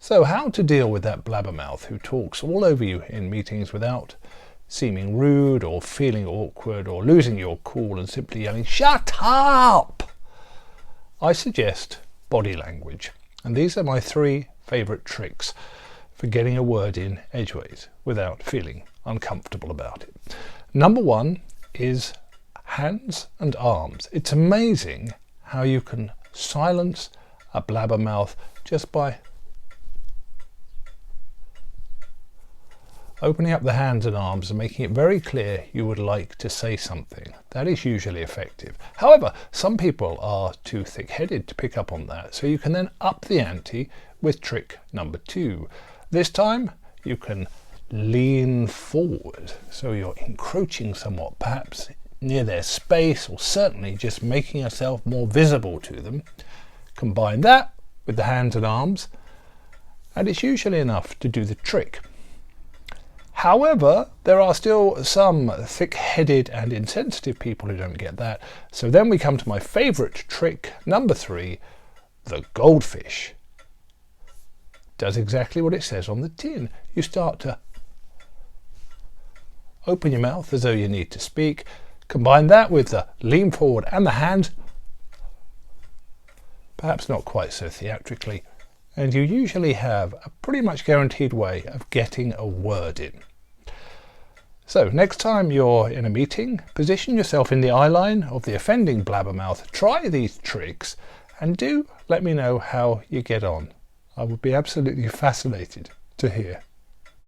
So how to deal with that blabbermouth who talks all over you in meetings without seeming rude or feeling awkward or losing your cool and simply yelling, "Shut up!" I suggest body language. And these are my 3 favourite tricks for getting a word in edgeways without feeling uncomfortable about it. Number 1 is hands and arms. It's amazing how you can silence a blabbermouth just by opening up the hands and arms and making it very clear you would like to say something. That is usually effective. However, some people are too thick-headed to pick up on that, so you can then up the ante with trick number 2. This time you can lean forward, so you're encroaching somewhat, perhaps near their space, or certainly just making yourself more visible to them. Combine that with the hands and arms, and it's usually enough to do the trick. However, there are still some thick-headed and insensitive people who don't get that. So then we come to my favourite trick, number 3, the goldfish. Does exactly what it says on the tin. You start to open your mouth as though you need to speak. Combine that with the lean forward and the hands, perhaps not quite so theatrically, and you usually have a pretty much guaranteed way of getting a word in. So next time you're in a meeting, position yourself in the eye line of the offending blabbermouth, try these tricks, and do let me know how you get on. I would be absolutely fascinated to hear.